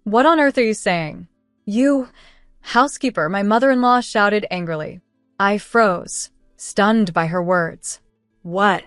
What on earth are you saying? You, housekeeper, my mother-in-law shouted angrily. I froze, stunned by her words. What?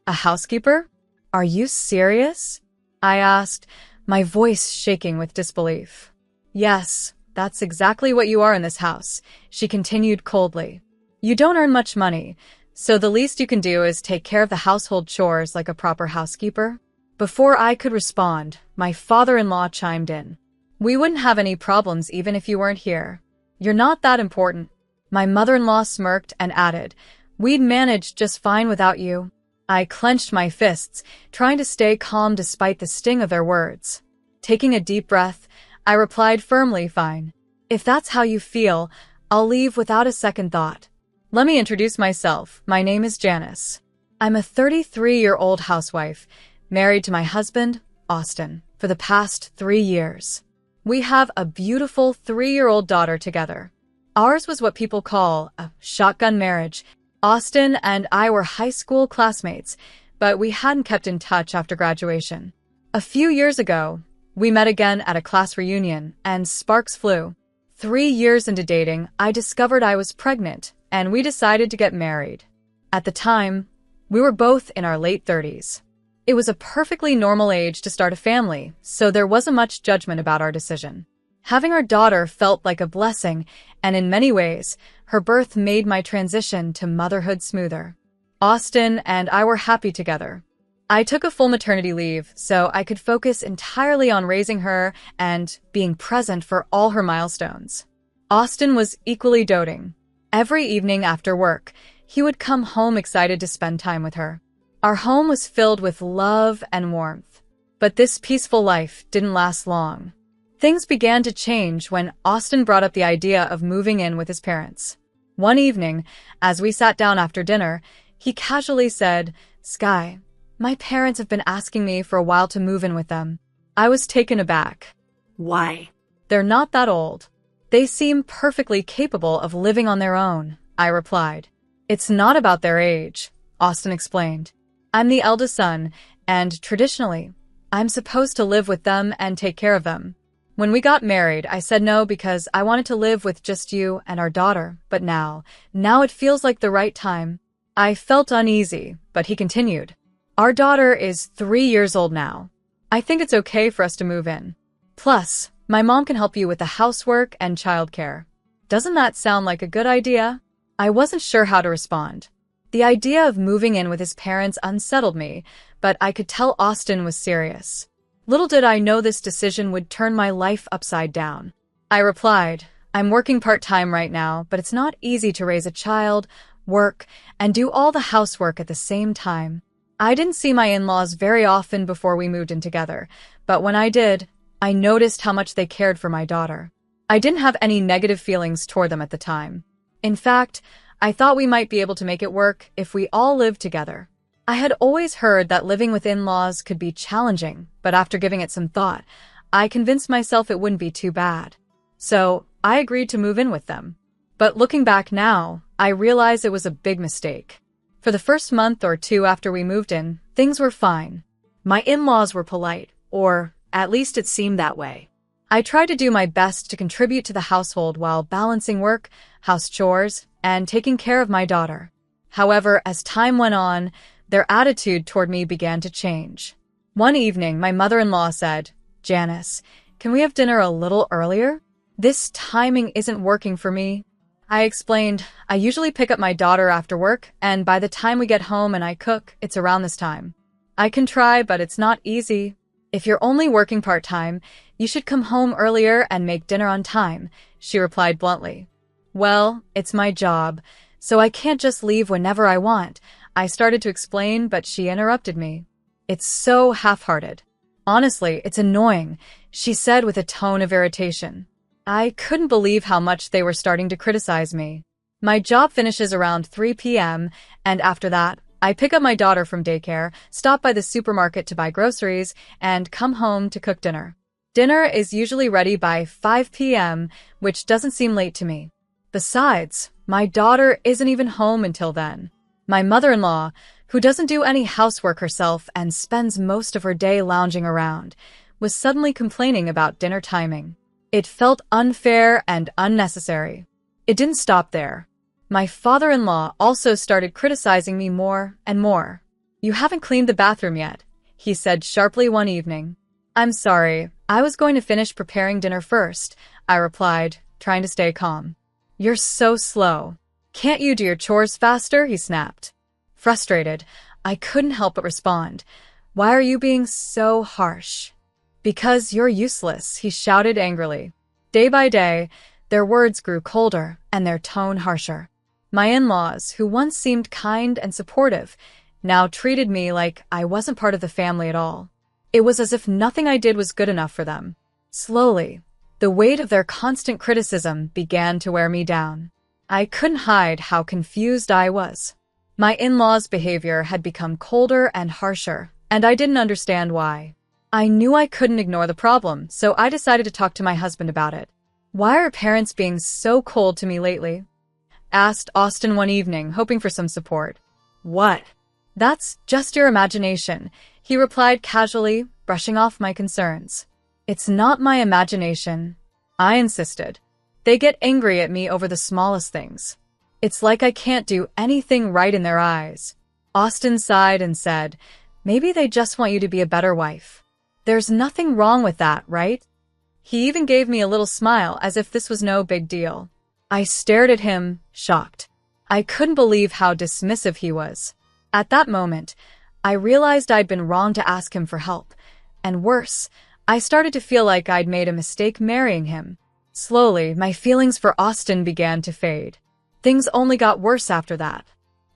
A housekeeper? Are you serious? I asked, my voice shaking with disbelief. Yes, that's exactly what you are in this house, she continued coldly. You don't earn much money, so the least you can do is take care of the household chores like a proper housekeeper. Before I could respond, my father-in-law chimed in. We wouldn't have any problems even if you weren't here. You're not that important. My mother-in-law smirked and added, we'd manage just fine without you. I clenched my fists, trying to stay calm despite the sting of their words. Taking a deep breath, I replied firmly, fine. If that's how you feel, I'll leave without a second thought. Let me introduce myself. My name is Janice. I'm a 33-year-old housewife, married to my husband, Austin, for the past 3 years. We have a beautiful 3-year-old daughter together. Ours was what people call a shotgun marriage. Austin and I were high school classmates, but we hadn't kept in touch after graduation. A few years ago, we met again at a class reunion, and sparks flew. 3 years into dating, I discovered I was pregnant, and we decided to get married. At the time, we were both in our late 30s. It was a perfectly normal age to start a family, so there wasn't much judgment about our decision. Having our daughter felt like a blessing, and in many ways, her birth made my transition to motherhood smoother. Austin and I were happy together. I took a full maternity leave so I could focus entirely on raising her and being present for all her milestones. Austin was equally doting. Every evening after work, he would come home excited to spend time with her. Our home was filled with love and warmth. But this peaceful life didn't last long. Things began to change when Austin brought up the idea of moving in with his parents. One evening, as we sat down after dinner, he casually said, Sky, my parents have been asking me for a while to move in with them. I was taken aback. Why? They're not that old. They seem perfectly capable of living on their own, I replied. It's not about their age, Austin explained. I'm the eldest son, and traditionally, I'm supposed to live with them and take care of them. When we got married, I said no because I wanted to live with just you and our daughter, but now it feels like the right time. I felt uneasy, but he continued. Our daughter is 3 years old now. I think it's okay for us to move in. Plus, my mom can help you with the housework and childcare. Doesn't that sound like a good idea? I wasn't sure how to respond. The idea of moving in with his parents unsettled me, but I could tell Austin was serious. Little did I know this decision would turn my life upside down. I replied, I'm working part-time right now, but it's not easy to raise a child, work, and do all the housework at the same time. I didn't see my in-laws very often before we moved in together, but when I did, I noticed how much they cared for my daughter. I didn't have any negative feelings toward them at the time. In fact, I thought we might be able to make it work if we all lived together. I had always heard that living with in-laws could be challenging, but after giving it some thought, I convinced myself it wouldn't be too bad. So, I agreed to move in with them. But looking back now, I realized it was a big mistake. For the first month or two after we moved in, things were fine. My in-laws were polite, or at least it seemed that way. I tried to do my best to contribute to the household while balancing work, house chores, and taking care of my daughter. However, as time went on, their attitude toward me began to change. One evening, my mother-in-law said, Janice, can we have dinner a little earlier? This timing isn't working for me. I explained, I usually pick up my daughter after work, and by the time we get home and I cook, it's around this time. I can try, but it's not easy. If you're only working part-time, you should come home earlier and make dinner on time, she replied bluntly. Well, it's my job, so I can't just leave whenever I want. I started to explain, but she interrupted me. It's so half-hearted. Honestly, it's annoying, she said with a tone of irritation. I couldn't believe how much they were starting to criticize me. My job finishes around 3 p.m., and after that, I pick up my daughter from daycare, stop by the supermarket to buy groceries, and come home to cook dinner. Dinner is usually ready by 5 p.m., which doesn't seem late to me. Besides, my daughter isn't even home until then. My mother-in-law, who doesn't do any housework herself and spends most of her day lounging around, was suddenly complaining about dinner timing. It felt unfair and unnecessary. It didn't stop there. My father-in-law also started criticizing me more and more. "You haven't cleaned the bathroom yet," he said sharply one evening. "I'm sorry, I was going to finish preparing dinner first," I replied, trying to stay calm. "You're so slow. Can't you do your chores faster?" he snapped. Frustrated, I couldn't help but respond. "Why are you being so harsh?" "Because you're useless," he shouted angrily. Day by day, their words grew colder and their tone harsher. My in-laws, who once seemed kind and supportive, now treated me like I wasn't part of the family at all. It was as if nothing I did was good enough for them. Slowly, the weight of their constant criticism began to wear me down. I couldn't hide how confused I was. My in-laws' behavior had become colder and harsher, and I didn't understand why. I knew I couldn't ignore the problem, so I decided to talk to my husband about it. "Why are parents being so cold to me lately?" asked Austin one evening, hoping for some support. "What? That's just your imagination," he replied casually, brushing off my concerns. "It's not my imagination," I insisted. "They get angry at me over the smallest things. It's like I can't do anything right in their eyes." Austin sighed and said, "Maybe they just want you to be a better wife. There's nothing wrong with that, right?" He even gave me a little smile as if this was no big deal. I stared at him, shocked. I couldn't believe how dismissive he was. At that moment, I realized I'd been wrong to ask him for help. And worse, I started to feel like I'd made a mistake marrying him. Slowly, my feelings for Austin began to fade. Things only got worse after that.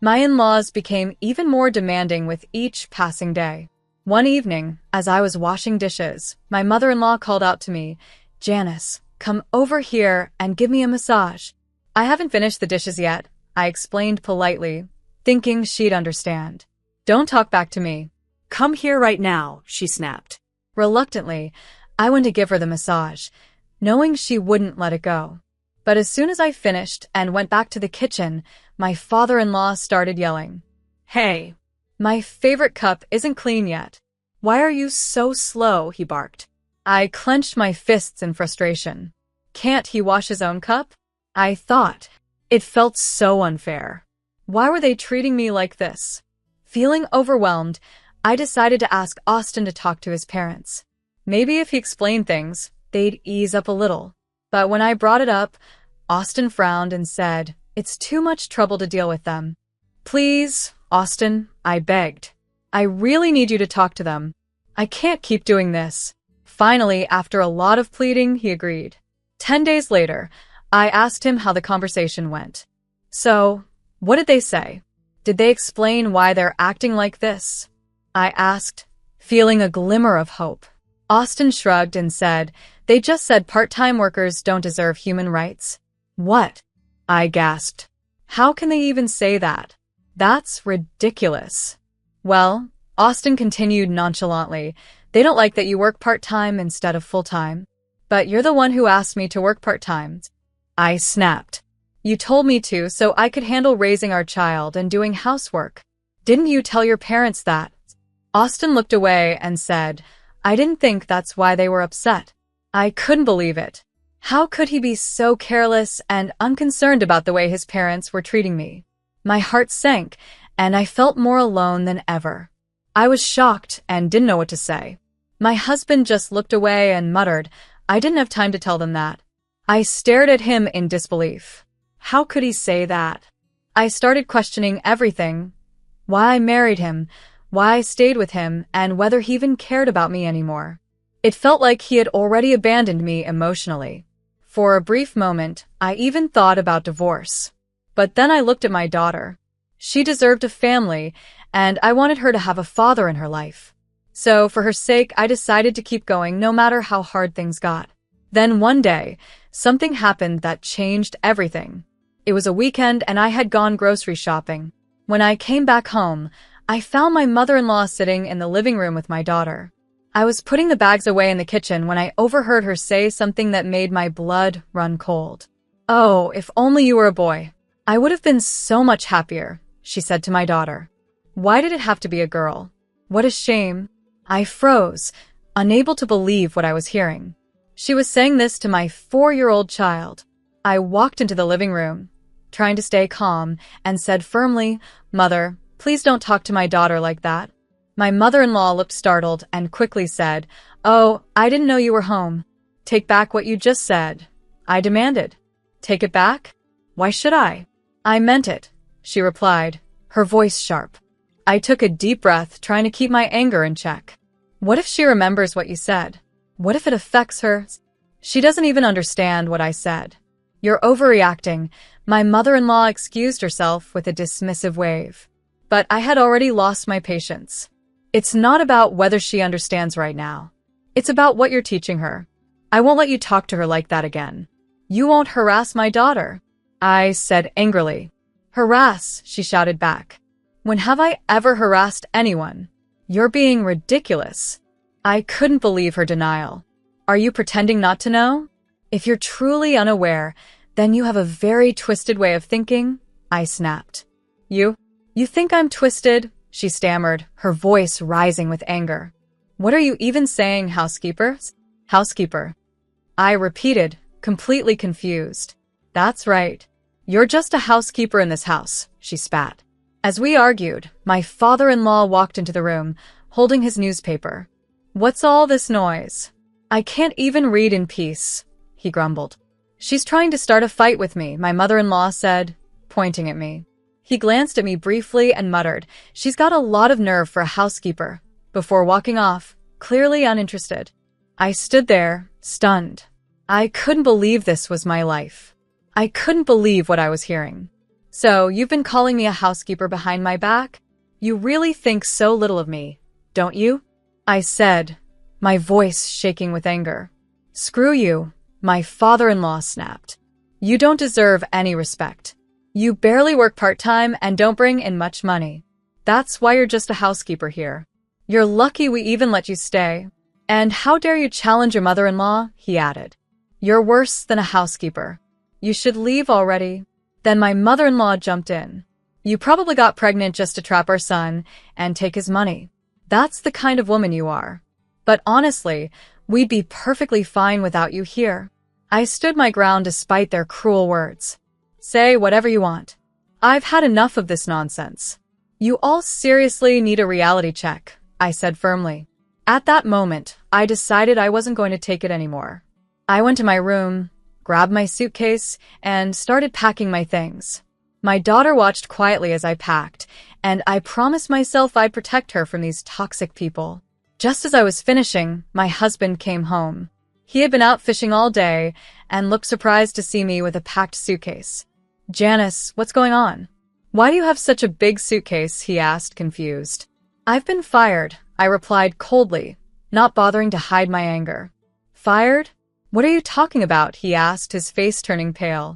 My in-laws became even more demanding with each passing day. One evening, as I was washing dishes, my mother-in-law called out to me, "Janice, come over here and give me a massage." "I haven't finished the dishes yet," I explained politely, thinking she'd understand. "Don't talk back to me." "Come here right now," she snapped. Reluctantly, I went to give her the massage, knowing she wouldn't let it go. But as soon as I finished and went back to the kitchen, my father-in-law started yelling. "Hey! My favorite cup isn't clean yet. Why are you so slow?" he barked. I clenched my fists in frustration. Can't he wash his own cup? I thought. It felt so unfair. Why were they treating me like this? Feeling overwhelmed, I decided to ask Austin to talk to his parents. Maybe if he explained things, they'd ease up a little. But when I brought it up, Austin frowned and said, "It's too much trouble to deal with them." "Please, Austin," I begged. "I really need you to talk to them. I can't keep doing this." Finally, after a lot of pleading, he agreed. 10 days later, I asked him how the conversation went. "So, what did they say? Did they explain why they're acting like this?" I asked, feeling a glimmer of hope. Austin shrugged and said, "They just said part-time workers don't deserve human rights." "What?" I gasped. "How can they even say that? That's ridiculous." "Well," Austin continued nonchalantly, "they don't like that you work part-time instead of full-time. But you're the one who asked me to work part-time." I snapped. "You told me to so I could handle raising our child and doing housework. Didn't you tell your parents that?" Austin looked away and said, "I didn't think that's why they were upset." I couldn't believe it. How could he be so careless and unconcerned about the way his parents were treating me? My heart sank, and I felt more alone than ever. I was shocked and didn't know what to say. My husband just looked away and muttered, "I didn't have time to tell them that." I stared at him in disbelief. How could he say that? I started questioning everything. Why I married him, why I stayed with him, and whether he even cared about me anymore. It felt like he had already abandoned me emotionally. For a brief moment, I even thought about divorce. But then I looked at my daughter. She deserved a family, and I wanted her to have a father in her life. So, for her sake, I decided to keep going no matter how hard things got. Then one day, something happened that changed everything. It was a weekend and I had gone grocery shopping. When I came back home, I found my mother-in-law sitting in the living room with my daughter. I was putting the bags away in the kitchen when I overheard her say something that made my blood run cold. "Oh, if only you were a boy. I would have been so much happier," she said to my daughter. "Why did it have to be a girl? What a shame." I froze, unable to believe what I was hearing. She was saying this to my 4-year-old child. I walked into the living room, trying to stay calm, and said firmly, "Mother, please don't talk to my daughter like that." My mother-in-law looked startled and quickly said, "Oh, I didn't know you were home. Take back what you just said," I demanded. "Take it back? Why should I?" "I meant it," she replied, her voice sharp. I took a deep breath, trying to keep my anger in check. What if she remembers what you said? What if it affects her? She doesn't even understand what I said. "You're overreacting," my mother-in-law excused herself with a dismissive wave. But I had already lost my patience. It's not about whether she understands right now. It's about what you're teaching her. I won't let you talk to her like that again. You won't harass my daughter, I said angrily. "Harass," she shouted back. "When have I ever harassed anyone? You're being ridiculous." I couldn't believe her denial. "Are you pretending not to know? If you're truly unaware, then you have a very twisted way of thinking," I snapped. You think I'm twisted?" she stammered, her voice rising with anger. "What are you even saying, housekeeper?" "Housekeeper," I repeated, completely confused. "That's right. You're just a housekeeper in this house," she spat. As we argued, my father-in-law walked into the room, holding his newspaper. "What's all this noise? I can't even read in peace," he grumbled. "She's trying to start a fight with me," my mother-in-law said, pointing at me. He glanced at me briefly and muttered, "She's got a lot of nerve for a housekeeper," before walking off, clearly uninterested. I stood there, stunned. I couldn't believe this was my life. I couldn't believe what I was hearing. "So, you've been calling me a housekeeper behind my back? You really think so little of me, don't you?" I said, my voice shaking with anger. "Screw you," my father-in-law snapped. "You don't deserve any respect. You barely work part-time and don't bring in much money. That's why you're just a housekeeper here. You're lucky we even let you stay. And how dare you challenge your mother-in-law?" he added. "You're worse than a housekeeper. You should leave already." Then my mother-in-law jumped in. "You probably got pregnant just to trap our son and take his money. That's the kind of woman you are. But honestly, we'd be perfectly fine without you here." I stood my ground despite their cruel words. "Say whatever you want. I've had enough of this nonsense." "You all seriously need a reality check," I said firmly. At that moment, I decided I wasn't going to take it anymore. I went to my room, grabbed my suitcase, and started packing my things. My daughter watched quietly as I packed, and I promised myself I'd protect her from these toxic people. Just as I was finishing, my husband came home. He had been out fishing all day and looked surprised to see me with a packed suitcase. "Janice, what's going on? Why do you have such a big suitcase?" he asked, confused. "I've been fired," I replied coldly, not bothering to hide my anger. "Fired? What are you talking about?" he asked, his face turning pale.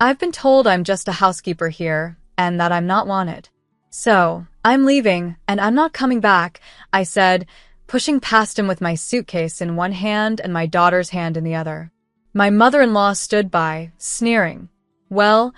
"I've been told I'm just a housekeeper here and that I'm not wanted. So, I'm leaving and I'm not coming back," I said, pushing past him with my suitcase in one hand and my daughter's hand in the other. My mother-in-law stood by, sneering. "Well,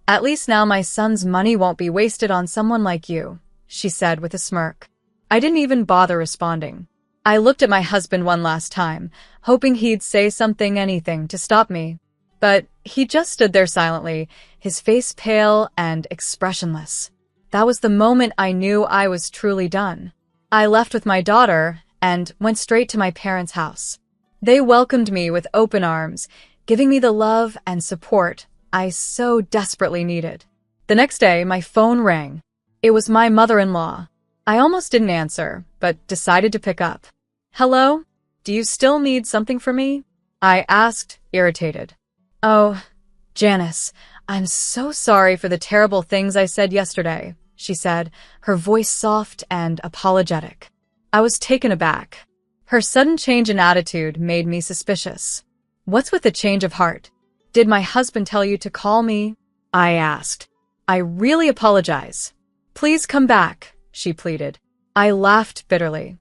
at least now my son's money won't be wasted on someone like you," she said with a smirk. I didn't even bother responding. I looked at my husband one last time, hoping he'd say something, anything, to stop me. But he just stood there silently, his face pale and expressionless. That was the moment I knew I was truly done. I left with my daughter and went straight to my parents' house. They welcomed me with open arms, giving me the love and support I so desperately needed. The next day, my phone rang. It was my mother-in-law. I almost didn't answer, but decided to pick up. "Hello? Do you still need something from me?" I asked, irritated. "Oh, Janice, I'm so sorry for the terrible things I said yesterday," she said, her voice soft and apologetic. I was taken aback. Her sudden change in attitude made me suspicious. "What's with the change of heart? Did my husband tell you to call me?" I asked. "I really apologize. Please come back," she pleaded. I laughed bitterly.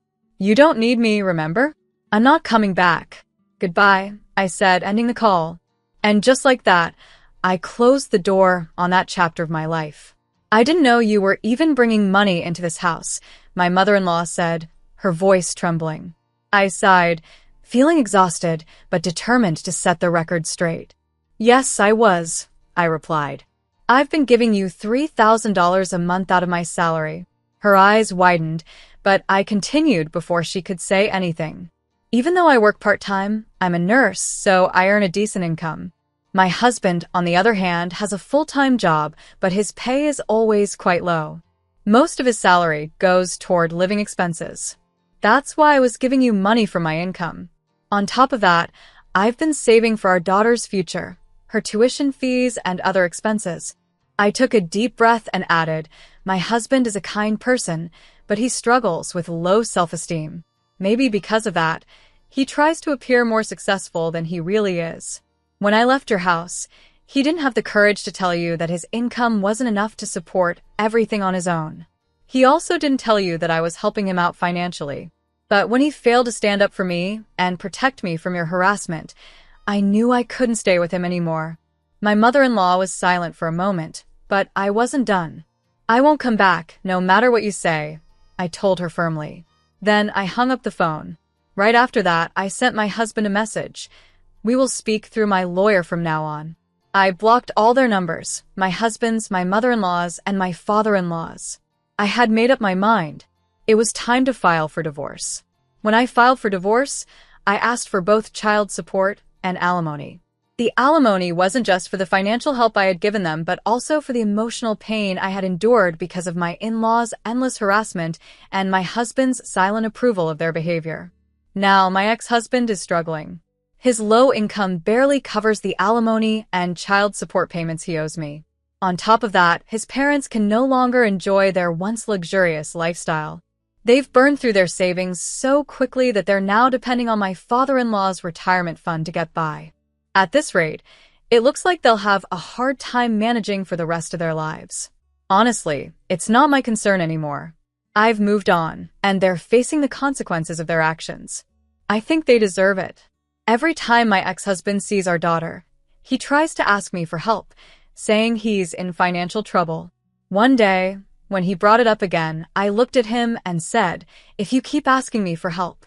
"You don't need me, remember? I'm not coming back. Goodbye," I said, ending the call. And just like that, I closed the door on that chapter of my life. "I didn't know you were even bringing money into this house," my mother-in-law said, her voice trembling. I sighed, feeling exhausted but determined to set the record straight. Yes, I was, I replied. I've been giving you $3,000 a month out of my salary. Her eyes widened, but I continued before she could say anything. Even though I work part-time, I'm a nurse, so I earn a decent income. My husband, on the other hand, has a full-time job, but his pay is always quite low. Most of his salary goes toward living expenses. That's why I was giving you money from my income. On top of that, I've been saving for our daughter's future, her tuition fees and other expenses. I took a deep breath and added, my husband is a kind person, but he struggles with low self-esteem. Maybe because of that, he tries to appear more successful than he really is. When I left your house, he didn't have the courage to tell you that his income wasn't enough to support everything on his own. He also didn't tell you that I was helping him out financially. But when he failed to stand up for me and protect me from your harassment, I knew I couldn't stay with him anymore. My mother-in-law was silent for a moment, but I wasn't done. I won't come back, no matter what you say, I told her firmly. Then I hung up the phone. Right after that, I sent my husband a message. We will speak through my lawyer from now on. I blocked all their numbers, my husband's, my mother-in-law's, and my father-in-law's. I had made up my mind. It was time to file for divorce. When I filed for divorce, I asked for both child support and alimony. The alimony wasn't just for the financial help I had given them, but also for the emotional pain I had endured because of my in-laws' endless harassment and my husband's silent approval of their behavior. Now, my ex-husband is struggling. His low income barely covers the alimony and child support payments he owes me. On top of that, his parents can no longer enjoy their once luxurious lifestyle. They've burned through their savings so quickly that they're now depending on my father-in-law's retirement fund to get by. At this rate, it looks like they'll have a hard time managing for the rest of their lives. Honestly, it's not my concern anymore. I've moved on, and they're facing the consequences of their actions. I think they deserve it. Every time my ex-husband sees our daughter, he tries to ask me for help, saying he's in financial trouble. One day, when he brought it up again, I looked at him and said, if you keep asking me for help,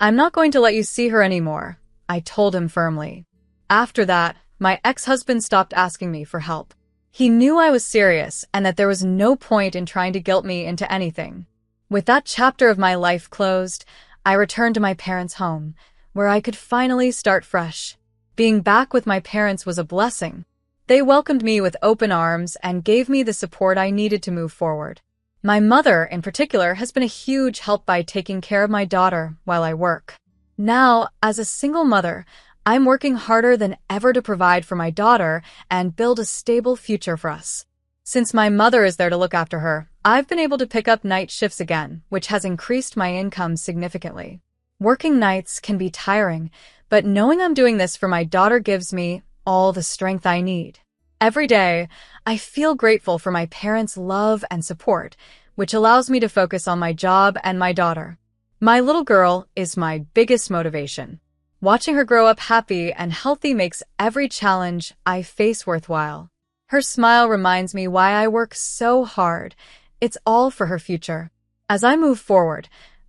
I'm not going to let you see her anymore, I told him firmly. After that, my ex-husband stopped asking me for help. He knew I was serious and that there was no point in trying to guilt me into anything. With that chapter of my life closed, I returned to my parents' home, where I could finally start fresh. Being back with my parents was a blessing. They welcomed me with open arms and gave me the support I needed to move forward. My mother, in particular, has been a huge help by taking care of my daughter while I work. Now, as a single mother, I'm working harder than ever to provide for my daughter and build a stable future for us. Since my mother is there to look after her, I've been able to pick up night shifts again, which has increased my income significantly. Working nights can be tiring, but knowing I'm doing this for my daughter gives me all the strength I need. Every day, I feel grateful for my parents' love and support, which allows me to focus on my job and my daughter. My little girl is my biggest motivation. Watching her grow up happy and healthy makes every challenge I face worthwhile. Her smile reminds me why I work so hard. It's all for her future. As I move forward,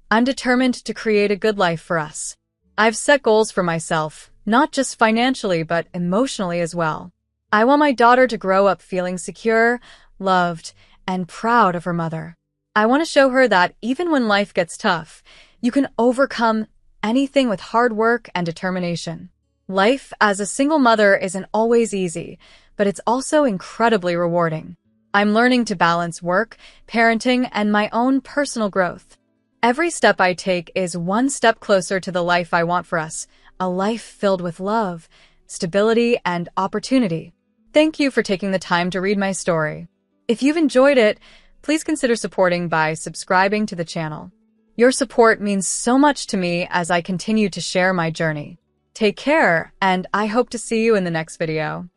I'm determined to create a good life for us. I've set goals for myself, not just financially, but emotionally as well. I want my daughter to grow up feeling secure, loved, and proud of her mother. I want to show her that even when life gets tough, you can overcome anything with hard work and determination. Life as a single mother isn't always easy, but it's also incredibly rewarding. I'm learning to balance work, parenting, and my own personal growth. Every step I take is one step closer to the life I want for us, a life filled with love, stability, and opportunity. Thank you for taking the time to read my story. If you've enjoyed it, please consider supporting by subscribing to the channel. Your support means so much to me as I continue to share my journey. Take care, and I hope to see you in the next video.